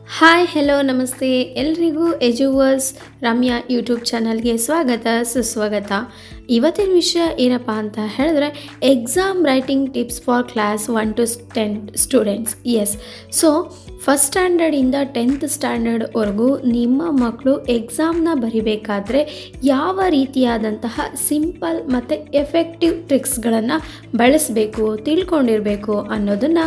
Hi hello ನಮಸ್ತೆ ಎಲ್ರಿಗೂ ಎಜುವರ್ಸ್ Ramya YouTube ಚಾನಲ್ಗೆ ಸ್ವಾಗತ ಸುಸ್ವಾಗತ. ಇವತ್ತಿನ ವಿಷಯ ಏನಪ್ಪ ಅಂತ ಹೇಳಿದ್ರೆ exam writing tips for class 1 to 10 students. Yes, so first ಸ್ಟ್ಯಾಂಡರ್ಡಿಂದ 10th ಸ್ಟ್ಯಾಂಡರ್ಡ್ವರೆಗೂ ನಿಮ್ಮ ಮಕ್ಕಳು ಎಕ್ಸಾಮ್ನ ಬರಿಬೇಕಾದ್ರೆ ಯಾವ ರೀತಿಯಾದಂತಹ ಸಿಂಪಲ್ ಮತ್ತು ಎಫೆಕ್ಟಿವ್ ಟ್ರಿಕ್ಸ್ಗಳನ್ನು ಬಳಸಬೇಕು, ತಿಳ್ಕೊಂಡಿರಬೇಕು ಅನ್ನೋದನ್ನು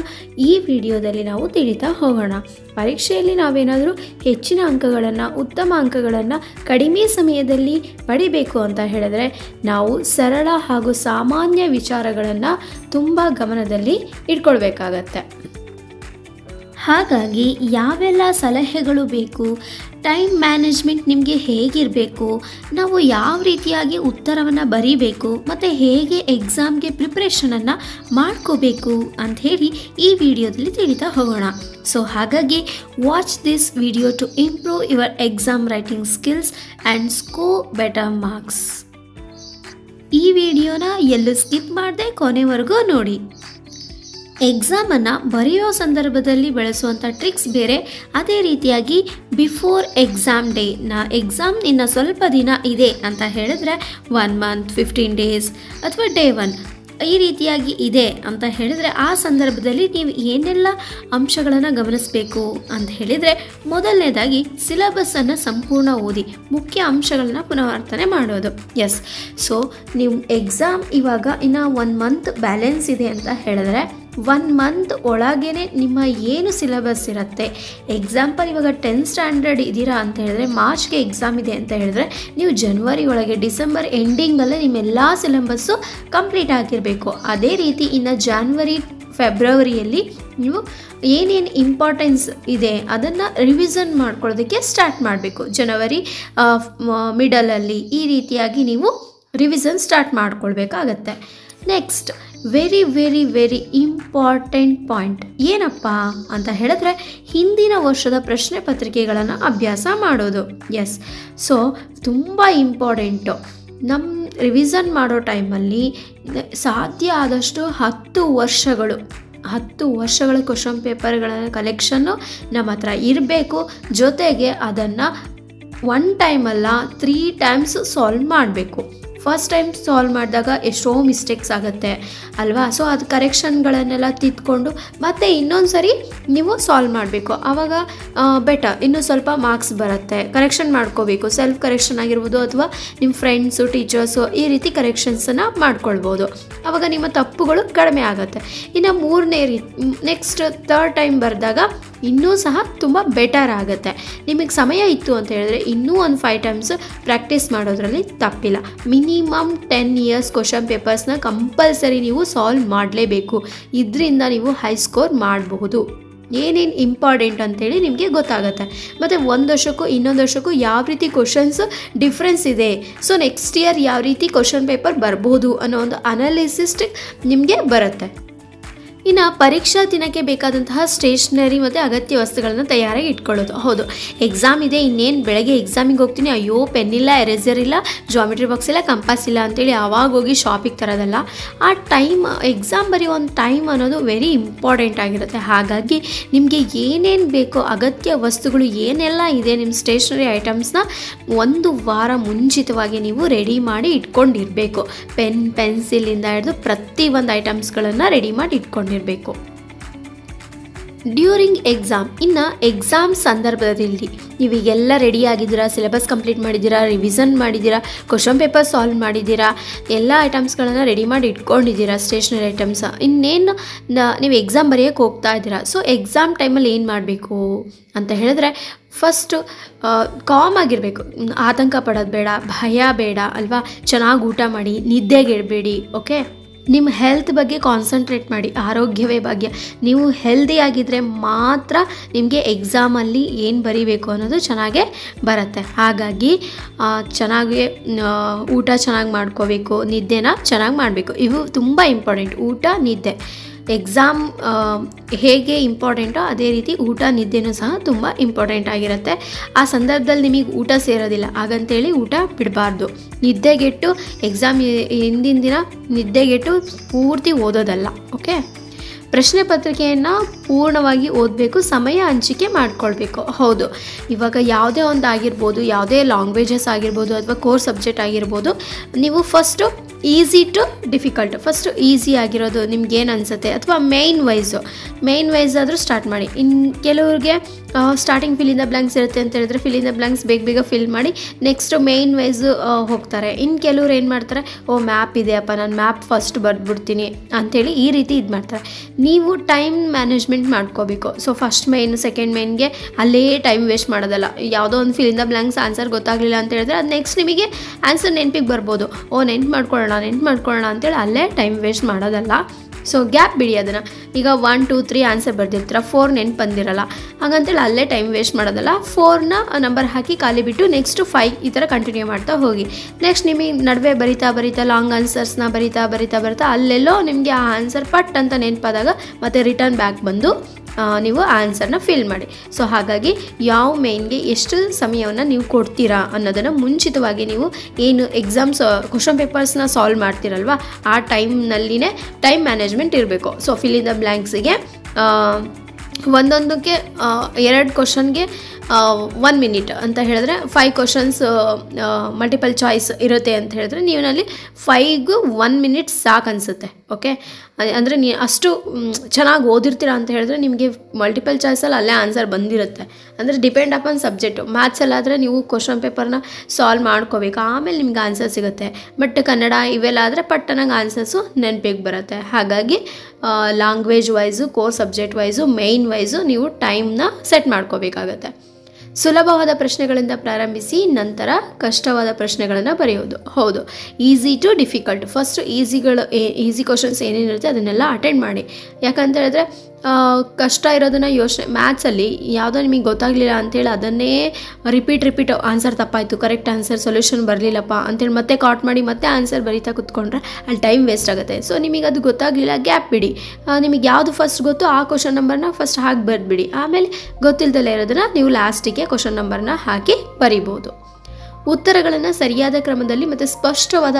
ಈ ವಿಡಿಯೋದಲ್ಲಿ ನಾವು ತಿಳಿತಾ ಹೋಗೋಣ. ಪರೀಕ್ಷೆಯಲ್ಲಿ ನಾವೇನಾದರೂ ಹೆಚ್ಚಿನ ಅಂಕಗಳನ್ನು, ಉತ್ತಮ ಅಂಕಗಳನ್ನು ಕಡಿಮೆ ಸಮಯದಲ್ಲಿ ಪಡಿಬೇಕು ಅಂತ ಹೇಳಿದ್ರೆ ನಾವು ಸರಳ ಹಾಗೂ ಸಾಮಾನ್ಯ ವಿಚಾರಗಳನ್ನು ತುಂಬ ಗಮನದಲ್ಲಿ ಇಟ್ಕೊಳ್ಬೇಕಾಗತ್ತೆ. ಹಾಗಾಗಿ ಯಾವೆಲ್ಲ ಸಲಹೆಗಳು ಬೇಕು, ಟೈಮ್ ಮ್ಯಾನೇಜ್ಮೆಂಟ್ ನಿಮಗೆ ಹೇಗಿರಬೇಕು, ನಾವು ಯಾವ ರೀತಿಯಾಗಿ ಉತ್ತರವನ್ನು ಬರೀಬೇಕು ಮತ್ತು ಹೇಗೆ ಎಕ್ಸಾಮ್ಗೆ ಪ್ರಿಪ್ರೇಷನನ್ನು ಮಾಡ್ಕೋಬೇಕು ಅಂಥೇಳಿ ಈ ವಿಡಿಯೋದಲ್ಲಿ ತಿಳಿತಾ ಹೋಗೋಣ. ಸೊ ಹಾಗಾಗಿ watch this video to improve your exam writing skills and score better marks. ಈ ವಿಡಿಯೋನ ಎಲ್ಲೂ ಸ್ಕಿಪ್ ಮಾಡದೆ ಕೊನೆವರೆಗೂ ನೋಡಿ. ಎಕ್ಸಾಮನ್ನು ಬರೆಯೋ ಸಂದರ್ಭದಲ್ಲಿ ಬಳಸುವಂಥ ಟ್ರಿಕ್ಸ್ ಬೇರೆ, ಅದೇ ರೀತಿಯಾಗಿ ಬಿಫೋರ್ ಎಕ್ಸಾಮ್ ಡೇ, ಎಕ್ಸಾಮ್ ಇನ್ನು ಸ್ವಲ್ಪ ದಿನ ಇದೆ ಅಂತ ಹೇಳಿದ್ರೆ 1 month 15 days ಅಥವಾ ಡೇ 1 ಈ ರೀತಿಯಾಗಿ ಇದೆ ಅಂತ ಹೇಳಿದರೆ ಆ ಸಂದರ್ಭದಲ್ಲಿ ನೀವು ಏನೆಲ್ಲ ಅಂಶಗಳನ್ನು ಗಮನಿಸಬೇಕು ಅಂತ ಹೇಳಿದರೆ, ಮೊದಲನೇದಾಗಿ ಸಿಲೆಬಸ್ಸನ್ನು ಸಂಪೂರ್ಣ ಓದಿ ಮುಖ್ಯ ಅಂಶಗಳನ್ನ ಪುನರಾವರ್ತನೆ ಮಾಡೋದು. ಎಸ್, ಸೊ ನೀವು ಎಕ್ಸಾಮ್ ಇವಾಗ ಇನ್ನು 1 month ಬ್ಯಾಲೆನ್ಸ್ ಇದೆ ಅಂತ ಹೇಳಿದ್ರೆ 1 month ಒಳಗೇ ನಿಮ್ಮ ಏನು ಸಿಲೆಬಸ್ ಇರುತ್ತೆ. ಎಕ್ಸಾಂಪಲ್ ಇವಾಗ 10th ಸ್ಟ್ಯಾಂಡರ್ಡ್ ಇದ್ದೀರಾ ಅಂತ ಹೇಳಿದ್ರೆ ಮಾರ್ಚ್ಗೆ ಎಕ್ಸಾಮ್ ಇದೆ ಅಂತ ಹೇಳಿದ್ರೆ ನೀವು ಜನವರಿ ಒಳಗೆ, ಡಿಸೆಂಬರ್ ಎಂಡಿಂಗಲ್ಲೇ ನಿಮ್ಮೆಲ್ಲ ಸಿಲೆಬಸ್ಸು ಕಂಪ್ಲೀಟ್ ಆಗಿರಬೇಕು. ಅದೇ ರೀತಿ ಇನ್ನು ಜಾನ್ವರಿ ಫೆಬ್ರವರಿಯಲ್ಲಿ ನೀವು ಏನೇನು ಇಂಪಾರ್ಟೆನ್ಸ್ ಇದೆ ಅದನ್ನು ರಿವಿಷನ್ ಮಾಡ್ಕೊಳ್ಳೋದಕ್ಕೆ ಸ್ಟಾರ್ಟ್ ಮಾಡಬೇಕು. ಜನವರಿ ಮಿಡಲಲ್ಲಿ ಈ ರೀತಿಯಾಗಿ ನೀವು ರಿವಿಷನ್ ಸ್ಟಾರ್ಟ್ ಮಾಡ್ಕೊಳ್ಬೇಕಾಗತ್ತೆ. Next very very very important point ಏನಪ್ಪ ಅಂತ ಹೇಳಿದ್ರೆ ಹಿಂದಿನ ವರ್ಷದ ಪ್ರಶ್ನೆ ಪತ್ರಿಕೆಗಳನ್ನು ಅಭ್ಯಾಸ ಮಾಡೋದು. ಎಸ್, ಸೊ ತುಂಬ ಇಂಪಾರ್ಟೆಂಟು. ನಮ್ಮ ರಿವಿಷನ್ ಮಾಡೋ ಟೈಮಲ್ಲಿ ಸಾಧ್ಯ ಆದಷ್ಟು 10 ವರ್ಷಗಳ ಕ್ವಶನ್ ಪೇಪರ್ಗಳ ಕಲೆಕ್ಷನ್ನು ನಮ್ಮ ಹತ್ರ ಇರಬೇಕು. ಜೊತೆಗೆ ಅದನ್ನು 1 time ಅಲ್ಲ 3 times ಸಾಲ್ವ್ ಮಾಡಬೇಕು. ಫಸ್ಟ್ ಟೈಮ್ ಸಾಲ್ವ್ ಮಾಡಿದಾಗ ಎಷ್ಟೋ ಮಿಸ್ಟೇಕ್ಸ್ ಆಗುತ್ತೆ ಅಲ್ವಾ? ಸೊ ಅದು ಕರೆಕ್ಷನ್ಗಳನ್ನೆಲ್ಲ ತಿದ್ಕೊಂಡು ಮತ್ತೆ ಇನ್ನೊಂದು ಸರಿ ನೀವು ಸಾಲ್ವ್ ಮಾಡಬೇಕು. ಆವಾಗ ಬೆಟರ್, ಇನ್ನೂ ಸ್ವಲ್ಪ ಮಾರ್ಕ್ಸ್ ಬರುತ್ತೆ. ಕರೆಕ್ಷನ್ ಮಾಡ್ಕೋಬೇಕು, ಸೆಲ್ಫ್ ಕರೆಕ್ಷನ್ ಆಗಿರ್ಬೋದು ಅಥವಾ ನಿಮ್ಮ ಫ್ರೆಂಡ್ಸು, ಟೀಚರ್ಸು ಈ ರೀತಿ ಕರೆಕ್ಷನ್ಸನ್ನು ಮಾಡ್ಕೊಳ್ಬೋದು. ಆವಾಗ ನಿಮ್ಮ ತಪ್ಪುಗಳು ಕಡಿಮೆ ಆಗುತ್ತೆ. ಇನ್ನು ನೆಕ್ಸ್ಟ್ 3rd time ಬರೆದಾಗ ಇನ್ನೂ ಸಹ ತುಂಬ ಬೆಟರ್ ಆಗುತ್ತೆ. ನಿಮಗೆ ಸಮಯ ಇತ್ತು ಅಂತ ಹೇಳಿದ್ರೆ ಇನ್ನೂ ಒಂದು 5 times ಪ್ರಾಕ್ಟೀಸ್ ಮಾಡೋದ್ರಲ್ಲಿ ತಪ್ಪಿಲ್ಲ. ಮಿನಿಮಮ್ 10 years ಕ್ವಶನ್ ಪೇಪರ್ಸ್ನ ಕಂಪಲ್ಸರಿ ನೀವು ಸಾಲ್ವ್ ಮಾಡಲೇಬೇಕು. ಇದರಿಂದ ನೀವು ಹೈ ಸ್ಕೋರ್ ಮಾಡಬಹುದು. ಏನೇನು ಇಂಪಾರ್ಟೆಂಟ್ ಅಂತೇಳಿ ನಿಮಗೆ ಗೊತ್ತಾಗುತ್ತೆ. ಮತ್ತು 1 ವರ್ಷಕ್ಕೂ ಇನ್ನೊಂದು ವರ್ಷಕ್ಕೂ ಯಾವ ರೀತಿ ಕ್ವಶನ್ಸ್ ಡಿಫ್ರೆನ್ಸ್ ಇದೆ, ಸೊ ನೆಕ್ಸ್ಟ್ ಇಯರ್ ಯಾವ ರೀತಿ ಕ್ವಶನ್ ಪೇಪರ್ ಬರ್ಬೋದು ಅನ್ನೋ ಒಂದು ಅನಾಲಿಸಿಸ್ ನಿಮಗೆ ಬರುತ್ತೆ. ಇನ್ನು ಪರೀಕ್ಷಾ ದಿನಕ್ಕೆ ಬೇಕಾದಂತಹ ಸ್ಟೇಷ್ನರಿ ಮತ್ತು ಅಗತ್ಯ ವಸ್ತುಗಳನ್ನು ತಯಾರಾಗಿ ಇಟ್ಕೊಳ್ಳೋದು. ಹೌದು, ಎಕ್ಸಾಮ್ ಇದೆ, ಇನ್ನೇನು ಬೆಳಗ್ಗೆ ಎಕ್ಸಾಮಿಗೆ ಹೋಗ್ತೀನಿ, ಅಯ್ಯೋ ಪೆನ್ ಇಲ್ಲ, ಎರೇಸರ್ ಇಲ್ಲ, ಜಾಮಿಟ್ರಿ ಬಾಕ್ಸ್ ಇಲ್ಲ, ಕಂಪಾಸ್ ಇಲ್ಲ ಅಂತೇಳಿ ಆವಾಗ ಹೋಗಿ ಶಾಪಿಗೆ ತರೋದಲ್ಲ. ಆ ಟೈಮ್, ಎಕ್ಸಾಮ್ ಬರೆಯೋ ಒಂದು ಟೈಮ್ ಅನ್ನೋದು ವೆರಿ ಇಂಪಾರ್ಟೆಂಟ್ ಆಗಿರುತ್ತೆ. ಹಾಗಾಗಿ ನಿಮಗೆ ಏನೇನು ಬೇಕೋ ಅಗತ್ಯ ವಸ್ತುಗಳು ಏನೆಲ್ಲ ಇದೆ ನಿಮ್ಮ ಸ್ಟೇಷ್ನರಿ ಐಟಮ್ಸ್ನ 1 ವಾರ ಮುಂಚಿತವಾಗಿ ನೀವು ರೆಡಿ ಮಾಡಿ ಇಟ್ಕೊಂಡಿರಬೇಕು. ಪೆನ್ಸಿಲಿಂದ ಹಿಡಿದು ಪ್ರತಿಯೊಂದು ಐಟಮ್ಸ್ಗಳನ್ನು ರೆಡಿ ಮಾಡಿ ಇಟ್ಕೊಂಡಿರಬೇಕು. ಡ್ಯೂರಿಂಗ್ ಎಕ್ಸಾಮ್, ಇನ್ನು ಎಕ್ಸಾಮ್ ಸಂದರ್ಭದಲ್ಲಿ ನೀವೀಗೆಲ್ಲ ರೆಡಿ ಆಗಿದ್ದೀರಾ, ಸಿಲೆಬಸ್ ಕಂಪ್ಲೀಟ್ ಮಾಡಿದ್ದೀರಾ, ರಿವಿಷನ್ ಮಾಡಿದ್ದೀರಾ, ಕ್ವಶನ್ ಪೇಪರ್ ಸಾಲ್ವ್ ಮಾಡಿದ್ದೀರಾ, ಎಲ್ಲ ಐಟಮ್ಸ್ಗಳನ್ನು ರೆಡಿ ಮಾಡಿ ಇಟ್ಕೊಂಡಿದ್ದೀರಾ, ಸ್ಟೇಷ್ನರಿ ಐಟಮ್ಸ್. ಇನ್ನೇನು ನೀವು ಎಕ್ಸಾಮ್ ಬರೆಯೋಕ್ಕೆ ಹೋಗ್ತಾ ಇದ್ದೀರಾ. ಸೊ ಎಕ್ಸಾಮ್ ಟೈಮಲ್ಲಿ ಏನು ಮಾಡಬೇಕು ಅಂತ ಹೇಳಿದ್ರೆ ಫಸ್ಟು ಕಾಮ್ ಆಗಿರಬೇಕು. ಆತಂಕ ಪಡೋದು ಬೇಡ, ಭಯ ಬೇಡ ಅಲ್ವಾ? ಚೆನ್ನಾಗಿ ಊಟ ಮಾಡಿ, ನಿದ್ದೆಗೆಡಬೇಡಿ. ಓಕೆ, ನಿಮ್ಮ ಹೆಲ್ತ್ ಬಗ್ಗೆ ಕಾನ್ಸಂಟ್ರೇಟ್ ಮಾಡಿ. ಆರೋಗ್ಯವೇ ಭಾಗ್ಯ. ನೀವು ಹೆಲ್ದಿ ಆಗಿದ್ದರೆ ಮಾತ್ರ ನಿಮಗೆ ಎಕ್ಸಾಮಲ್ಲಿ ಏನು ಬರೀಬೇಕು ಅನ್ನೋದು ಚೆನ್ನಾಗೇ ಬರುತ್ತೆ. ಹಾಗಾಗಿ ಚೆನ್ನಾಗಿ ಊಟ ಚೆನ್ನಾಗಿ ಮಾಡ್ಕೋಬೇಕು, ನಿದ್ದೆನ ಚೆನ್ನಾಗಿ ಮಾಡಬೇಕು. ಇವು ತುಂಬ ಇಂಪಾರ್ಟೆಂಟ್. ಊಟ, ನಿದ್ದೆ. ಎಕ್ಸಾಮ್ ಹೇಗೆ ಇಂಪಾರ್ಟೆಂಟೋ ಅದೇ ರೀತಿ ಊಟ, ನಿದ್ದೆನೂ ಸಹ ತುಂಬ ಇಂಪಾರ್ಟೆಂಟ್ ಆಗಿರುತ್ತೆ. ಆ ಸಂದರ್ಭದಲ್ಲಿ ನಿಮಗೆ ಊಟ ಸೇರೋದಿಲ್ಲ, ಹಾಗಂತೇಳಿ ಊಟ ಬಿಡಬಾರ್ದು. ನಿದ್ದೆಗೆಟ್ಟು ಎಕ್ಸಾಮ್ ಹಿಂದಿನ ದಿನ ನಿದ್ದೆಗೆಟ್ಟು ಪೂರ್ತಿ ಓದೋದಲ್ಲ. ಓಕೆ, ಪ್ರಶ್ನೆ ಪತ್ರಿಕೆಯನ್ನು ಪೂರ್ಣವಾಗಿ ಓದಬೇಕು, ಸಮಯ ಹಂಚಿಕೆ ಮಾಡ್ಕೊಳ್ಬೇಕು. ಹೌದು, ಇವಾಗ ಯಾವುದೇ ಒಂದು ಆಗಿರ್ಬೋದು, ಯಾವುದೇ ಲ್ಯಾಂಗ್ವೇಜಸ್ ಆಗಿರ್ಬೋದು ಅಥವಾ ಕೋರ್ ಸಬ್ಜೆಕ್ಟ್ ಆಗಿರ್ಬೋದು, ನೀವು first easy to difficult, first easy ಆಗಿರೋದು ನಿಮ್ಗೇನು ಅನಿಸುತ್ತೆ ಅಥವಾ ಮೇಯ್ನ್ ವೈಸ್ ಆದರೂ ಸ್ಟಾರ್ಟ್ ಮಾಡಿ. ಕೆಲವ್ರಿಗೆ starting fill in the blanks ಇರುತ್ತೆ ಅಂತ ಹೇಳಿದ್ರೆ ಫಿಲ್ ಇನ್ ದ ಬ್ಲ್ಯಾಂಕ್ಸ್ ಬೇಗ ಫಿಲ್ ಮಾಡಿ ನೆಕ್ಸ್ಟ್ ಮೇಯ್ನ್ ವೈಸ್ ಹೋಗ್ತಾರೆ. ಕೆಲವ್ರು ಏನು ಮಾಡ್ತಾರೆ, ಮ್ಯಾಪ್ ಇದೆಯಪ್ಪ, ನಾನು ಮ್ಯಾಪ್ ಫಸ್ಟ್ ಬರೆದ್ಬಿಡ್ತೀನಿ ಅಂಥೇಳಿ ಈ ರೀತಿ ಇದು ಮಾಡ್ತಾರೆ. ನೀವು ಟೈಮ್ ಮ್ಯಾನೇಜ್ಮೆಂಟ್ ಮಾಡ್ಕೋಬೇಕು. ಸೊ ಫಸ್ಟ್ ಮೇನ್ ಸೆಕೆಂಡ್ ಮೇನ್ಗೆ ಅಲ್ಲೇ ಟೈಮ್ ವೇಸ್ಟ್ ಮಾಡೋದಲ್ಲ. ಯಾವುದೋ ಒಂದು fill in the blanks answer ಗೊತ್ತಾಗಲಿಲ್ಲ ಅಂತ ಹೇಳಿದ್ರೆ ಅದು ನೆಕ್ಸ್ಟ್ ನಿಮಗೆ ಆನ್ಸರ್ ನೆನಪಿಗೆ ಬರ್ಬೋದು. ನೆನ್ಪು ಮಾಡ್ಕೊಳ್ಳೋಣ ಅಂತೇಳಿ ಅಲ್ಲೇ ಟೈಮ್ ವೇಸ್ಟ್ ಮಾಡೋದಲ್ಲ. ಸೊ ಗ್ಯಾಪ್ ಬಿಡಿ ಅದನ್ನು. ಈಗ 1 2 3 ಆನ್ಸರ್ ಬರ್ದಿರ್ತೀರ, 4 ನೆನ್ಪು ಬಂದಿರಲ್ಲ, ಹಾಗಂತೇಳಿ ಅಲ್ಲೇ ಟೈಮ್ ವೇಸ್ಟ್ ಮಾಡೋದಲ್ಲ. 4ನ ನಂಬರ್ ಹಾಕಿ ಖಾಲಿ ಬಿಟ್ಟು ನೆಕ್ಸ್ಟ್ 5 ಈ ಥರ ಕಂಟಿನ್ಯೂ ಮಾಡ್ತಾ ಹೋಗಿ. ನೆಕ್ಸ್ಟ್ ನಿಮಗೆ ನಡುವೆ ಬರಿತಾ ಲಾಂಗ್ ಆನ್ಸರ್ಸ್ನ ಬರಿತಾ ಅಲ್ಲೆಲ್ಲೋ ನಿಮಗೆ ಆ ಆನ್ಸರ್ ಪಟ್ ಅಂತ ನೆನಪಾದಾಗ ಮತ್ತೆ ರಿಟರ್ನ್ ಬ್ಯಾಕ್ ಬಂದು ನೀವು ಆ ಆನ್ಸರ್ನ ಫಿಲ್ ಮಾಡಿ. ಸೊ ಹಾಗಾಗಿ ಯಾವ ಮೇನ್ಗೆ ಎಷ್ಟು ಸಮಯವನ್ನು ನೀವು ಕೊಡ್ತೀರಾ ಅನ್ನೋದನ್ನು ಮುಂಚಿತವಾಗಿ ನೀವು ಏನು ಎಕ್ಸಾಮ್ಸ್ ಕ್ವಶನ್ ಪೇಪರ್ಸ್ನ ಸಾಲ್ವ್ ಮಾಡ್ತೀರಲ್ವ ಆ ಟೈಮ್ನಲ್ಲಿನೇ ಟೈಮ್ ಮ್ಯಾನೇಜ್ಮೆಂಟ್ ಇರಬೇಕು. ಸೊ ಫಿಲ್ ಇನ್ ದ ಬ್ಲ್ಯಾಂಕ್ಸಿಗೆ ಒಂದೊಂದಕ್ಕೆ 2 ಕ್ವಶನ್ಗೆ 1 ಮಿನಿಟ್ ಅಂತ ಹೇಳಿದ್ರೆ 5 ಕ್ವಶನ್ಸ್ ಮಲ್ಟಿಪಲ್ ಚಾಯ್ಸ್ ಇರುತ್ತೆ ಅಂತ ಹೇಳಿದ್ರೆ ನೀವಿನಲ್ಲಿ 5ಗೂ 1 ಮಿನಿಟ್ ಸಾಕು ಅನಿಸುತ್ತೆ. ಓಕೆ, ಅಂದರೆ ಅಷ್ಟು ಚೆನ್ನಾಗಿ ಓದಿರ್ತೀರ ಅಂತ ಹೇಳಿದ್ರೆ ನಿಮಗೆ ಮಲ್ಟಿಪಲ್ ಚಾಯ್ಸಲ್ಲಿ ಅಲ್ಲೇ ಆನ್ಸರ್ ಬಂದಿರುತ್ತೆ. ಅಂದರೆ ಡಿಪೆಂಡ್ ಅಪಾನ್ ಸಬ್ಜೆಕ್ಟು. ಮ್ಯಾಥ್ಸಲ್ಲಾದರೆ ನೀವು ಕ್ವಶನ್ ಪೇಪರ್ನ ಸಾಲ್ವ್ ಮಾಡ್ಕೋಬೇಕು, ಆಮೇಲೆ ನಿಮ್ಗೆ ಆನ್ಸರ್ ಸಿಗುತ್ತೆ. ಬಟ್ ಕನ್ನಡ ಇವೆಲ್ಲ ಆದರೆ ಪಟ್ಟನಾಗ ಆನ್ಸರ್ಸು ನೆನಪಿಗೆ ಬರುತ್ತೆ. ಹಾಗಾಗಿ language wise, core subject wise, main wise ನೀವು ಟೈಮ್ನ ಸೆಟ್ ಮಾಡ್ಕೋಬೇಕಾಗತ್ತೆ. ಸುಲಭವಾದ ಪ್ರಶ್ನೆಗಳಿಂದ ಪ್ರಾರಂಭಿಸಿ ನಂತರ ಕಷ್ಟವಾದ ಪ್ರಶ್ನೆಗಳನ್ನು ಬರೆಯೋದು. ಹೌದು, easy to difficult. First easy questions ಏನೇನಿರುತ್ತೆ ಅದನ್ನೆಲ್ಲ ಅಟೆಂಡ್ ಮಾಡಿ. ಯಾಕಂತ ಹೇಳಿದ್ರೆ ಕಷ್ಟ ಇರೋದನ್ನು ಯೋಚನೆ ಮ್ಯಾಥ್ಸಲ್ಲಿ ಯಾವುದೋ ನಿಮಗೆ ಗೊತ್ತಾಗಲಿಲ್ಲ ಅಂಥೇಳಿ ಅದನ್ನೇ ರಿಪೀಟ್ ಆನ್ಸರ್ ತಪ್ಪಾಯಿತು, ಕರೆಕ್ಟ್ ಆನ್ಸರ್ ಸೊಲ್ಯೂಷನ್ ಬರಲಿಲ್ಲಪ್ಪ ಅಂತೇಳಿ ಮತ್ತೆ ಕಾಟ್ ಮಾಡಿ ಮತ್ತೆ ಆನ್ಸರ್ ಬರೀತಾ ಕೂತ್ಕೊಂಡ್ರೆ ಅಲ್ಲಿ ಟೈಮ್ ವೇಸ್ಟ್ ಆಗುತ್ತೆ. ಸೊ ನಿಮಗೆ ಅದು ಗೊತ್ತಾಗಲಿಲ್ಲ, ಗ್ಯಾಪ್ ಬಿಡಿ. ನಿಮಗೆ ಯಾವುದು ಫಸ್ಟ್ ಗೊತ್ತು ಆ ಕ್ವಶನ್ ನಂಬರ್ನ ಫಸ್ಟ್ ಹಾಕಿ ಬರೆದ್ಬಿಡಿ. ಆಮೇಲೆ ಗೊತ್ತಿಲ್ಲದಲ್ಲೇ ಇರೋದನ್ನು ನೀವು ಲಾಸ್ಟಿಗೆ ಕ್ವಶನ್ ನಂಬರ್ನ ಹಾಕಿ ಬರಿಬೋದು. ಉತ್ತರಗಳನ್ನು ಸರಿಯಾದ ಕ್ರಮದಲ್ಲಿ ಮತ್ತು ಸ್ಪಷ್ಟವಾದ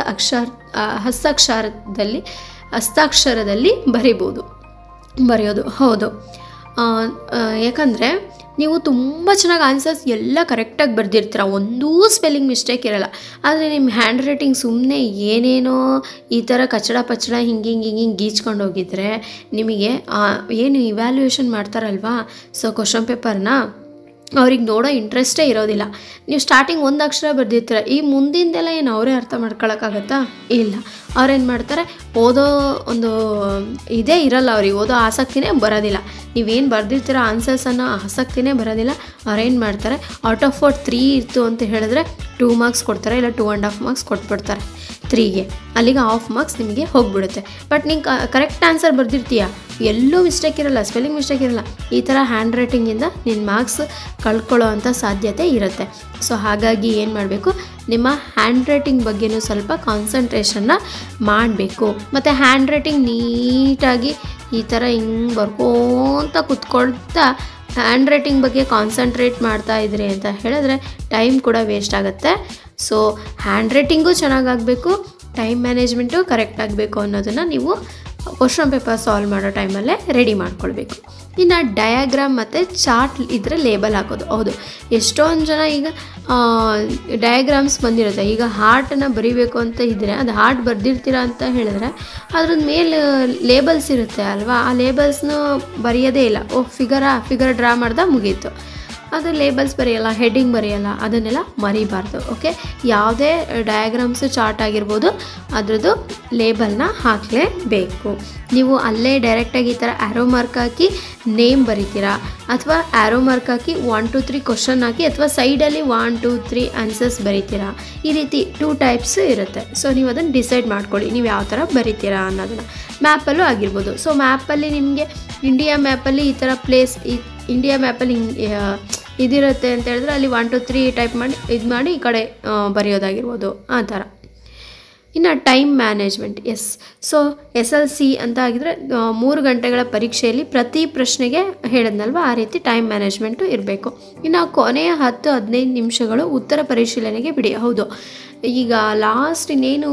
ಹಸ್ತಾಕ್ಷರದಲ್ಲಿ ಬರೆಯೋದು. ಹೌದು, ಯಾಕಂದರೆ ನೀವು ತುಂಬ ಚೆನ್ನಾಗಿ ಆನ್ಸರ್ಸ್ ಎಲ್ಲ ಕರೆಕ್ಟಾಗಿ ಬರೆದಿರ್ತೀರ, ಒಂದೂ ಸ್ಪೆಲ್ಲಿಂಗ್ ಮಿಸ್ಟೇಕ್ ಇರೋಲ್ಲ. ಆದರೆ ನಿಮ್ಮ ಹ್ಯಾಂಡ್ ರೈಟಿಂಗ್ ಸುಮ್ಮನೆ ಏನೇನೋ ಈ ಥರ ಕಚಡ ಪಚಡ ಹಿಂಗೆ ಗೀಚ್ಕೊಂಡು ಹೋಗಿದ್ರೆ ನಿಮಗೆ ಏನು ಇವ್ಯಾಲ್ಯೂಯೇಷನ್ ಮಾಡ್ತಾರಲ್ವಾ, ಸೊ ಕ್ವಶನ್ ಪೇಪರ್ನ ಅವ್ರಿಗೆ ನೋಡೋ ಇಂಟ್ರೆಸ್ಟೇ ಇರೋದಿಲ್ಲ. ನೀವು ಸ್ಟಾರ್ಟಿಂಗ್ 1 ಅಕ್ಷರ ಬರೆದಿರ್ತೀರ, ಈ ಮುಂದಿಂದೆಲ್ಲ ಏನು ಅವರೇ ಅರ್ಥ ಮಾಡ್ಕೊಳಕ್ಕಾಗತ್ತಾ? ಇಲ್ಲ. ಅವ್ರೇನು ಮಾಡ್ತಾರೆ, ಓದೋ ಒಂದು ಇದೇ ಇರಲ್ಲ ಅವ್ರಿಗೆ, ಓದೋ ಆಸಕ್ತಿನೇ ಬರೋದಿಲ್ಲ. ನೀವೇನು ಬರೆದಿರ್ತೀರ ಆನ್ಸರ್ಸನ್ನು ಆಸಕ್ತಿನೇ ಬರೋದಿಲ್ಲ. ಅವ್ರೇನು ಮಾಡ್ತಾರೆ, ಔಟ್ ಆಫ್ 3 ಇತ್ತು ಅಂತ ಹೇಳಿದ್ರೆ 2 ಮಾರ್ಕ್ಸ್ ಕೊಡ್ತಾರೆ, ಇಲ್ಲ 2.5 ಮಾರ್ಕ್ಸ್ ಕೊಟ್ಬಿಡ್ತಾರೆ 3ಗೆ. ಅಲ್ಲಿಗೆ ಹಾಫ್ ಮಾರ್ಕ್ಸ್ ನಿಮಗೆ ಹೋಗಿಬಿಡುತ್ತೆ. ಬಟ್ ನೀವು ಕರೆಕ್ಟ್ ಆನ್ಸರ್ ಬರೆದಿರ್ತೀಯ, ಎಲ್ಲೂ ಮಿಸ್ಟೇಕ್ ಇರಲ್ಲ, ಸ್ಪೆಲ್ಲಿಂಗ್ ಮಿಸ್ಟೇಕ್ ಇರಲ್ಲ. ಈ ಥರ ಹ್ಯಾಂಡ್ ರೈಟಿಂಗಿಂದ ನಿನ್ನ ಮಾರ್ಕ್ಸ್ ಕಳ್ಕೊಳ್ಳೋ ಅಂಥ ಸಾಧ್ಯತೆ ಇರುತ್ತೆ. ಸೊ ಹಾಗಾಗಿ ಏನು ಮಾಡಬೇಕು, ನಿಮ್ಮ ಹ್ಯಾಂಡ್ ರೈಟಿಂಗ್ ಬಗ್ಗೆನೂ ಸ್ವಲ್ಪ ಕಾನ್ಸಂಟ್ರೇಷನ್ನ ಮಾಡಬೇಕು. ಮತ್ತು ಹ್ಯಾಂಡ್ ರೈಟಿಂಗ್ ನೀಟಾಗಿ ಈ ಥರ ಹಿಂಗೆ ಬರ್ಕೋಂತ ಕುತ್ಕೊಳ್ತಾ ಹ್ಯಾಂಡ್ ರೈಟಿಂಗ್ ಬಗ್ಗೆ ಕಾನ್ಸಂಟ್ರೇಟ್ ಮಾಡ್ತಾ ಇದ್ರಿ ಅಂತ ಹೇಳಿದ್ರೆ ಟೈಮ್ ಕೂಡ ವೇಸ್ಟ್ ಆಗುತ್ತೆ. ಸೊ ಹ್ಯಾಂಡ್ ರೈಟಿಂಗು ಚೆನ್ನಾಗಾಗಬೇಕು, ಟೈಮ್ ಮ್ಯಾನೇಜ್ಮೆಂಟು ಕರೆಕ್ಟ್ ಆಗಬೇಕು ಅನ್ನೋದನ್ನು ನೀವು ಕ್ವಶನ್ ಪೇಪರ್ ಸಾಲ್ವ್ ಮಾಡೋ ಟೈಮಲ್ಲೇ ರೆಡಿ ಮಾಡ್ಕೊಳ್ಬೇಕು. ಇನ್ನು ಡಯಾಗ್ರಾಮ್ ಮತ್ತು ಚಾರ್ಟ್ ಇದ್ದರೆ ಲೇಬಲ್ ಹಾಕೋದು. ಹೌದು, ಎಷ್ಟೊಂದು ಜನ ಈಗ ಡಯಾಗ್ರಾಮ್ಸ್ ಬಂದಿರುತ್ತೆ. ಈಗ ಹಾರ್ಟನ್ನು ಬರಿಬೇಕು ಅಂತ ಇದ್ದರೆ ಅದು ಹಾರ್ಟ್ ಬರೆದಿರ್ತೀರ ಅಂತ ಹೇಳಿದ್ರೆ ಅದ್ರದ್ದು ಮೇಲೆ ಲೇಬಲ್ಸ್ ಇರುತ್ತೆ ಅಲ್ವಾ, ಆ ಲೇಬಲ್ಸ್ನು ಬರೆಯೋದೇ ಇಲ್ಲ. ಫಿಗರ್ ಡ್ರಾ ಮಾಡ್ದೆ ಮುಗೀತು. ಅದು ಲೇಬಲ್ಸ್ ಬರೆಯಲ್ಲ, ಹೆಡ್ಡಿಂಗ್ ಬರೆಯಲ್ಲ, ಅದನ್ನೆಲ್ಲ ಮರಿಬಾರ್ದು. ಓಕೆ, ಯಾವುದೇ ಡಯಾಗ್ರಾಮ್ಸು ಚಾರ್ಟ್ ಆಗಿರ್ಬೋದು ಅದರದ್ದು ಲೇಬಲ್ನ ಹಾಕಲೇಬೇಕು. ನೀವು ಅಲ್ಲೇ ಡೈರೆಕ್ಟಾಗಿ ಈ ಥರ ಆ್ಯರೋ ಮಾರ್ಕ್ ಹಾಕಿ ನೇಮ್ ಬರಿತೀರಾ, ಅಥವಾ ಆ್ಯರೋ ಮಾರ್ಕ್ ಹಾಕಿ 1 2 3 ಕ್ವಶನ್ ಹಾಕಿ, ಅಥವಾ ಸೈಡಲ್ಲಿ 1 2 3 ಆನ್ಸರ್ಸ್ ಬರಿತೀರಾ. ಈ ರೀತಿ 2 ಟೈಪ್ಸ್ ಇರುತ್ತೆ. ಸೊ ನೀವು ಅದನ್ನು ಡಿಸೈಡ್ ಮಾಡ್ಕೊಳ್ಳಿ ನೀವು ಯಾವ ಥರ ಬರಿತೀರಾ ಅನ್ನೋದನ್ನು. ಮ್ಯಾಪಲ್ಲೂ ಆಗಿರ್ಬೋದು. ಸೊ ಮ್ಯಾಪಲ್ಲಿ ನಿಮಗೆ ಇಂಡಿಯಾ ಮ್ಯಾಪಲ್ಲಿ ಈ ಥರ ಪ್ಲೇಸ್, ಇಂಡಿಯಾ ಮ್ಯಾಪಲ್ಲಿ ಇದಿರುತ್ತೆ ಅಂತ ಹೇಳಿದ್ರೆ ಅಲ್ಲಿ 1 2 3 ಟೈಪ್ ಮಾಡಿ ಈ ಕಡೆ ಬರೆಯೋದಾಗಿರ್ಬೋದು ಆ ಥರ. ಇನ್ನು ಟೈಮ್ ಮ್ಯಾನೇಜ್ಮೆಂಟ್, ಸೊ SLC ಅಂತ ಆಗಿದ್ರೆ 3 ಗಂಟೆಗಳ ಪರೀಕ್ಷೆಯಲ್ಲಿ ಪ್ರತಿ ಪ್ರಶ್ನೆಗೆ ಹೇಳಿದ್ನಲ್ವ, ಆ ರೀತಿ ಟೈಮ್ ಮ್ಯಾನೇಜ್ಮೆಂಟು ಇರಬೇಕು. ಇನ್ನು ಕೊನೆಯ 10-15 ನಿಮಿಷಗಳು ಉತ್ತರ ಪರಿಶೀಲನೆಗೆ ಬಿಡಿ. ಹೌದು, ಈಗ ಲಾಸ್ಟ್ ಇನ್ನೇನು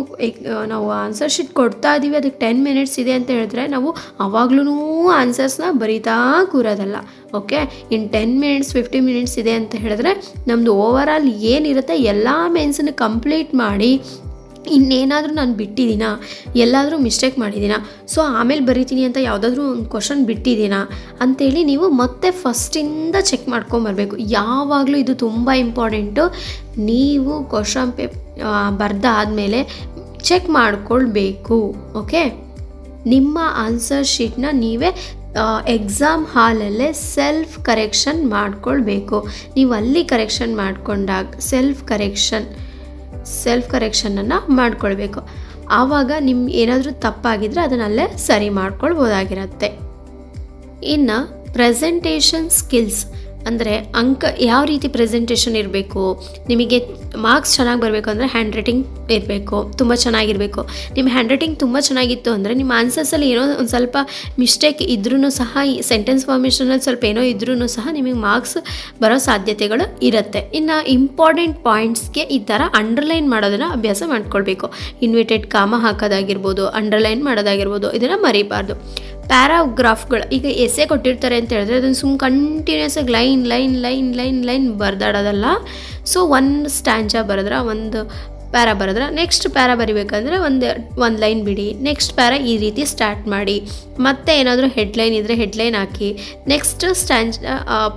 ನಾವು ಆನ್ಸರ್ ಶೀಟ್ ಕೊಡ್ತಾ ಇದ್ದೀವಿ, ಅದಕ್ಕೆ 10 ಮಿನಿಟ್ಸ್ ಇದೆ ಅಂತ ಹೇಳಿದ್ರೆ ನಾವು ಆವಾಗ್ಲೂ ಆನ್ಸರ್ಸ್ನ ಬರಿತಾ ಕೂರೋದಲ್ಲ. ಓಕೆ, ಇನ್ನು 10 ಮಿನಿಟ್ಸ್ 15 ಮಿನಿಟ್ಸ್ ಇದೆ ಅಂತ ಹೇಳಿದ್ರೆ ನಮ್ಮದು ಓವರಾಲ್ ಏನಿರುತ್ತೆ ಎಲ್ಲ ಮೇನ್ಸನ್ನು ಕಂಪ್ಲೀಟ್ ಮಾಡಿ, ಇನ್ನೇನಾದರೂ ನಾನು ಬಿಟ್ಟಿದ್ದೀನಾ, ಎಲ್ಲಾದರೂ ಮಿಸ್ಟೇಕ್ ಮಾಡಿದ್ದೀನಾ, ಸೊ ಆಮೇಲೆ ಬರಿತೀನಿ ಅಂತ ಯಾವುದಾದ್ರೂ ಒಂದು ಕ್ವಶನ್ ಬಿಟ್ಟಿದ್ದೀನಾ ಅಂಥೇಳಿ ನೀವು ಮತ್ತೆ ಫಸ್ಟಿಂದ ಚೆಕ್ ಮಾಡ್ಕೊಂಬರ್ಬೇಕು. ಯಾವಾಗಲೂ ಇದು ತುಂಬ ಇಂಪಾರ್ಟೆಂಟು. ನೀವು ಕ್ವಶನ್ ಬರೆದಾದ್ಮೇಲೆ ಚೆಕ್ ಮಾಡ್ಕೊಳ್ಬೇಕು. ಓಕೆ, ನಿಮ್ಮ ಆನ್ಸರ್ ಶೀಟ್ನ ನೀವೇ ಎಕ್ಸಾಮ್ ಹಾಲಲ್ಲೇ ಸೆಲ್ಫ್ ಕರೆಕ್ಷನ್ ಮಾಡ್ಕೊಳ್ಬೇಕು. ನೀವು ಅಲ್ಲಿ ಕರೆಕ್ಷನ್ ಮಾಡಿಕೊಂಡಾಗ ಸೆಲ್ಫ್ ಕರೆಕ್ಷನನ್ನು ಮಾಡ್ಕೊಳ್ಬೇಕು. ಆವಾಗ ನಿಮ್ಮ ಏನಾದರೂ ತಪ್ಪಾಗಿದ್ದರೆ ಅದನ್ನಲ್ಲೇ ಸರಿ ಮಾಡ್ಕೊಳ್ಬೋದಾಗಿರುತ್ತೆ. ಇನ್ನು ಪ್ರೆಸೆಂಟೇಷನ್ ಸ್ಕಿಲ್ಸ್ ಅಂದರೆ ಯಾವ ರೀತಿ ಪ್ರೆಸೆಂಟೇಷನ್ ಇರಬೇಕು, ನಿಮಗೆ ಮಾರ್ಕ್ಸ್ ಚೆನ್ನಾಗಿ ಬರಬೇಕು ಅಂದರೆ ಹ್ಯಾಂಡ್ ರೈಟಿಂಗ್ ಇರಬೇಕು, ತುಂಬ ಚೆನ್ನಾಗಿರಬೇಕು. ನಿಮ್ಮ ಹ್ಯಾಂಡ್ ರೈಟಿಂಗ್ ತುಂಬ ಚೆನ್ನಾಗಿತ್ತು ಅಂದರೆ ನಿಮ್ಮ ಆನ್ಸರ್ಸಲ್ಲಿ ಏನೋ ಒಂದು ಸ್ವಲ್ಪ ಮಿಸ್ಟೇಕ್ ಇದ್ರೂ ಸಹ, ಈ ಸೆಂಟೆನ್ಸ್ ಫಾರ್ಮೇಷನಲ್ಲಿ ಸ್ವಲ್ಪ ಏನೋ ಇದ್ರೂ ಸಹ ನಿಮಗೆ ಮಾರ್ಕ್ಸ್ ಬರೋ ಸಾಧ್ಯತೆಗಳು ಇರುತ್ತೆ. ಇನ್ನು ಇಂಪಾರ್ಟೆಂಟ್ ಪಾಯಿಂಟ್ಸ್ಗೆ ಈ ಥರ ಅಂಡರ್ಲೈನ್ ಮಾಡೋದನ್ನು ಅಭ್ಯಾಸ ಮಾಡ್ಕೊಳ್ಬೇಕು. ಇನ್ವರ್ಟೆಡ್ ಕಾಮ ಹಾಕೋದಾಗಿರ್ಬೋದು, ಅಂಡರ್ಲೈನ್ ಮಾಡೋದಾಗಿರ್ಬೋದು, ಇದನ್ನು ಮರಿಬಾರ್ದು. ಪ್ಯಾರಾಗ್ರಾಫ್ಗಳು, ಈಗ ಎಸ್ಸೆ ಕೊಟ್ಟಿರ್ತಾರೆ ಅಂತ ಹೇಳಿದ್ರೆ ಅದನ್ನು ಕಂಟಿನ್ಯೂಸ್ ಆಗಿ ಲೈನ್ ಬರ್ದಾಡೋದಲ್ಲ. ಸೊ ಒಂದು ಸ್ಟ್ಯಾಂಜಾ ಬರೆದ್ರೆ, ಒಂದು ಪ್ಯಾರಾ ಬರೆದ್ರೆ, ನೆಕ್ಸ್ಟ್ ಪ್ಯಾರಾ ಬರಿಬೇಕಂದ್ರೆ ಒಂದು ಲೈನ್ ಬಿಡಿ, ನೆಕ್ಸ್ಟ್ ಪ್ಯಾರಾ ಈ ರೀತಿ ಸ್ಟಾರ್ಟ್ ಮಾಡಿ, ಮತ್ತೆ ಏನಾದರೂ ಹೆಡ್ಲೈನ್ ಇದ್ದರೆ ಹೆಡ್ಲೈನ್ ಹಾಕಿ, ನೆಕ್ಸ್ಟ್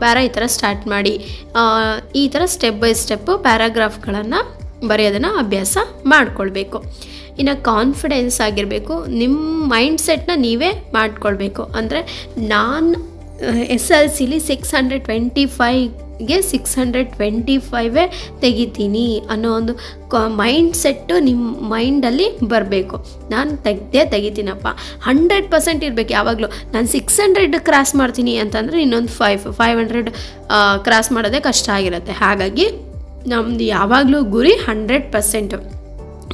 ಪ್ಯಾರಾ ಈ ಥರ ಸ್ಟಾರ್ಟ್ ಮಾಡಿ, ಈ ಥರ ಸ್ಟೆಪ್ ಬೈ ಸ್ಟೆಪ್ಪು ಪ್ಯಾರಾಗ್ರಾಫ್ಗಳನ್ನು ಬರೆಯೋದನ್ನು ಅಭ್ಯಾಸ ಮಾಡಿಕೊಳ್ಬೇಕು. ಇನ್ನು ಕಾನ್ಫಿಡೆನ್ಸ್ ಆಗಿರಬೇಕು. ನಿಮ್ಮ ಮೈಂಡ್ ಸೆಟ್ನ ನೀವೇ ಮಾಡ್ಕೊಳ್ಬೇಕು. ಅಂದರೆ ನಾನು SLCಲಿ 625ಗೆ 625 ತೆಗಿತೀನಿ ಅನ್ನೋ ಒಂದು ಮೈಂಡ್ ಸೆಟ್ಟು ನಿಮ್ಮ ಮೈಂಡಲ್ಲಿ ಬರಬೇಕು. ನಾನು ತೆಗಿತೀನಪ್ಪ 100% ಇರಬೇಕು. ಯಾವಾಗಲೂ ನಾನು 600 ಕ್ರಾಸ್ ಮಾಡ್ತೀನಿ ಅಂತಂದರೆ ಇನ್ನೊಂದು 500 ಕ್ರಾಸ್ ಮಾಡೋದೇ ಕಷ್ಟ ಆಗಿರುತ್ತೆ. ಹಾಗಾಗಿ ನಮ್ಮದು ಯಾವಾಗಲೂ ಗುರಿ 100%.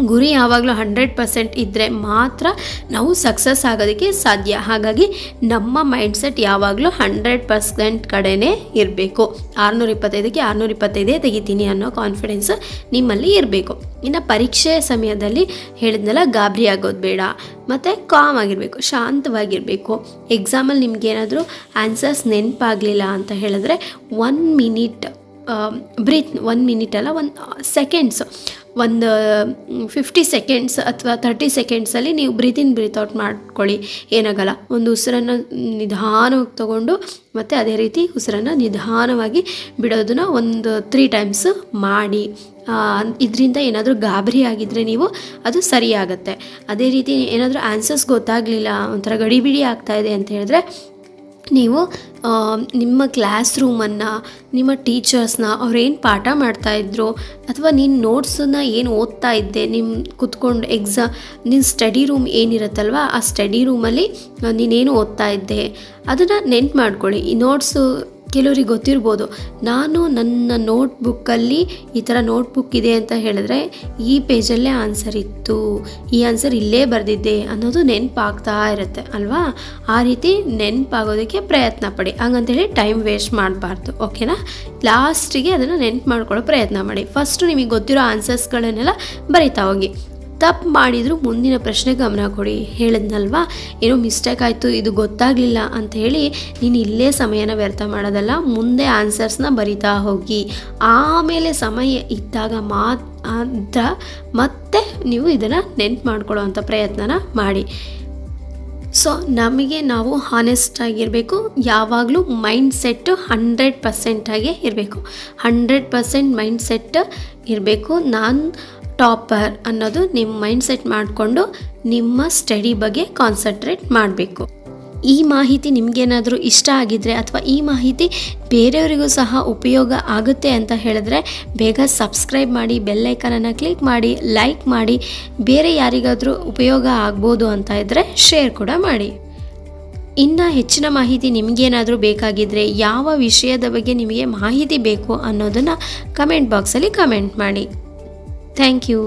ಗುರಿ ಯಾವಾಗಲೂ 100% ಇದ್ದರೆ ಮಾತ್ರ ನಾವು ಸಕ್ಸಸ್ ಆಗೋದಕ್ಕೆ ಸಾಧ್ಯ. ಹಾಗಾಗಿ ನಮ್ಮ ಮೈಂಡ್ಸೆಟ್ ಯಾವಾಗಲೂ 100% ಕಡೆನೇ ಇರಬೇಕು. 625ಗೆ 625 ತೆಗಿತೀನಿ ಅನ್ನೋ ಕಾನ್ಫಿಡೆನ್ಸ್ ನಿಮ್ಮಲ್ಲಿ ಇರಬೇಕು. ಇನ್ನು ಪರೀಕ್ಷೆ ಸಮಯದಲ್ಲಿ ಹೇಳಿದ್ನಲ್ಲ, ಗಾಬರಿ ಆಗೋದು ಬೇಡ, ಮತ್ತು ಕಾಮ್ ಆಗಿರಬೇಕು, ಶಾಂತವಾಗಿರಬೇಕು. ಎಕ್ಸಾಮಲ್ಲಿ ನಿಮಗೇನಾದರೂ ಆನ್ಸರ್ಸ್ ನೆನಪಾಗಲಿಲ್ಲ ಅಂತ ಹೇಳಿದ್ರೆ 1 ಮಿನಿಟ್ ಬ್ರೀತ್, 1 ಮಿನಿಟ್ ಅಲ್ಲ, 1 ಸೆಕೆಂಡ್ಸ್, ಒಂದು 50 ಸೆಕೆಂಡ್ಸ್ ಅಥವಾ 30 ಸೆಕೆಂಡ್ಸಲ್ಲಿ ನೀವು ಬ್ರೀತ್ ಇನ್ ಬ್ರೀತ್ ಔಟ್ ಮಾಡ್ಕೊಳ್ಳಿ, ಏನಾಗಲ್ಲ. ಒಂದು ಉಸಿರನ್ನು ನಿಧಾನವಾಗಿ ತಗೊಂಡು ಮತ್ತು ಅದೇ ರೀತಿ ಉಸಿರನ್ನು ನಿಧಾನವಾಗಿ ಬಿಡೋದನ್ನ ಒಂದು 3 ಟೈಮ್ಸ್ ಮಾಡಿ. ಇದರಿಂದ ಏನಾದರೂ ಗಾಬರಿ ಆಗಿದ್ದರೆ ನೀವು ಅದು ಸರಿಯಾಗತ್ತೆ. ಅದೇ ರೀತಿ ಏನಾದರೂ ಆನ್ಸರ್ಸ್ ಗೊತ್ತಾಗಲಿಲ್ಲ, ಒಂಥರ ಗಡಿಬಿಡಿ ಆಗ್ತಾಯಿದೆ ಅಂತ ಹೇಳಿದ್ರೆ ನೀವು ನಿಮ್ಮ ಕ್ಲಾಸ್ ರೂಮನ್ನು, ನಿಮ್ಮ ಟೀಚರ್ಸ್ನ, ಅವ್ರೇನು ಪಾಠ ಮಾಡ್ತಾಯಿದ್ರು ಅಥವಾ ನೀನು ನೋಟ್ಸನ್ನು ಏನು ಓದ್ತಾ ಇದ್ದೆ, ಕುತ್ಕೊಂಡು ನಿನ್ನ ಸ್ಟಡಿ ರೂಮ್ ಏನಿರುತ್ತಲ್ವ, ಆ ಸ್ಟಡಿ ರೂಮಲ್ಲಿ ನೀನೇನು ಓದ್ತಾ ಇದ್ದೆ ಅದನ್ನು ನೆನ್ಪು ಮಾಡ್ಕೊಳ್ಳಿ. ಈ ನೋಟ್ಸು ಕೆಲವ್ರಿಗೆ ಗೊತ್ತಿರ್ಬೋದು, ನಾನು ನನ್ನ ನೋಟ್ಬುಕ್ಕಲ್ಲಿ ಈ ಥರ ನೋಟ್ಬುಕ್ ಇದೆ ಅಂತ ಹೇಳಿದ್ರೆ ಈ ಪೇಜಲ್ಲೇ ಆನ್ಸರ್ ಇತ್ತು, ಈ ಆನ್ಸರ್ ಇಲ್ಲೇ ಬರೆದಿದ್ದೆ ಅನ್ನೋದು ನೆನಪಾಗ್ತಾ ಇರುತ್ತೆ ಅಲ್ವಾ. ಆ ರೀತಿ ನೆನಪಾಗೋದಕ್ಕೆ ಪ್ರಯತ್ನ ಪಡಿ. ಹಂಗಂತೇಳಿ ಟೈಮ್ ವೇಸ್ಟ್ ಮಾಡಬಾರ್ದು. ಓಕೆನಾ? ಲಾಸ್ಟಿಗೆ ಅದನ್ನು ನೆನಪು ಮಾಡ್ಕೊಳ್ಳೋ ಪ್ರಯತ್ನ ಮಾಡಿ. ಫಸ್ಟು ನಿಮಗೆ ಗೊತ್ತಿರೋ ಆನ್ಸರ್ಸ್ಗಳನ್ನೆಲ್ಲ ಬರಿತಾ ಹೋಗಿ. ತಪ್ಪು ಮಾಡಿದರೂ ಮುಂದಿನ ಪ್ರಶ್ನೆ ಗಮನ ಕೊಡಿ. ಹೇಳಿದ್ನಲ್ವಾ, ಏನೋ ಮಿಸ್ಟೇಕ್ ಆಯಿತು, ಇದು ಗೊತ್ತಾಗಲಿಲ್ಲ ಅಂತ ಹೇಳಿ ನೀನು ಇಲ್ಲೇ ಸಮಯನ ವ್ಯರ್ಥ ಮಾಡೋದಲ್ಲ, ಮುಂದೆ ಆನ್ಸರ್ಸ್ನ ಬರಿತಾ ಹೋಗಿ. ಆಮೇಲೆ ಸಮಯ ಇದ್ದಾಗ ಮಾತ್ರ ಮತ್ತೆ ನೀವು ಇದನ್ನು ನೆನ್ಪು ಮಾಡ್ಕೊಳ್ಳೋ ಅಂಥ ಪ್ರಯತ್ನನ ಮಾಡಿ. ಸೊ ನಮಗೆ ನಾವು ಹಾನೆಸ್ಟ್ ಆಗಿರಬೇಕು. ಯಾವಾಗಲೂ ಮೈಂಡ್ ಸೆಟ್ಟು 100% ಆಗೇ ಇರಬೇಕು. 100% ಮೈಂಡ್ ಸೆಟ್ ಇರಬೇಕು. ನಾನು ಟಾಪರ್ ಅನ್ನೋದು ನಿಮ್ಮ ಮೈಂಡ್ ಸೆಟ್ ಮಾಡಿಕೊಂಡು ನಿಮ್ಮ ಸ್ಟಡಿ ಬಗ್ಗೆ ಕಾನ್ಸಂಟ್ರೇಟ್ ಮಾಡಬೇಕು. ಈ ಮಾಹಿತಿ ನಿಮಗೇನಾದರೂ ಇಷ್ಟ ಆಗಿದ್ದರೆ ಅಥವಾ ಈ ಮಾಹಿತಿ ಬೇರೆಯವರಿಗೂ ಸಹ ಉಪಯೋಗ ಆಗುತ್ತೆ ಅಂತ ಹೇಳಿದ್ರೆ ಬೇಗ ಸಬ್ಸ್ಕ್ರೈಬ್ ಮಾಡಿ, ಬೆಲ್ ಐಕಾನನ್ನು ಕ್ಲಿಕ್ ಮಾಡಿ, ಲೈಕ್ ಮಾಡಿ. ಬೇರೆ ಯಾರಿಗಾದರೂ ಉಪಯೋಗ ಆಗ್ಬೋದು ಅಂತ ಇದ್ದರೆ ಶೇರ್ ಕೂಡ ಮಾಡಿ. ಇನ್ನು ಹೆಚ್ಚಿನ ಮಾಹಿತಿ ನಿಮಗೇನಾದರೂ ಬೇಕಾಗಿದ್ದರೆ, ಯಾವ ವಿಷಯದ ಬಗ್ಗೆ ನಿಮಗೆ ಮಾಹಿತಿ ಬೇಕು ಅನ್ನೋದನ್ನು ಕಮೆಂಟ್ ಬಾಕ್ಸಲ್ಲಿ ಕಮೆಂಟ್ ಮಾಡಿ. Thank you.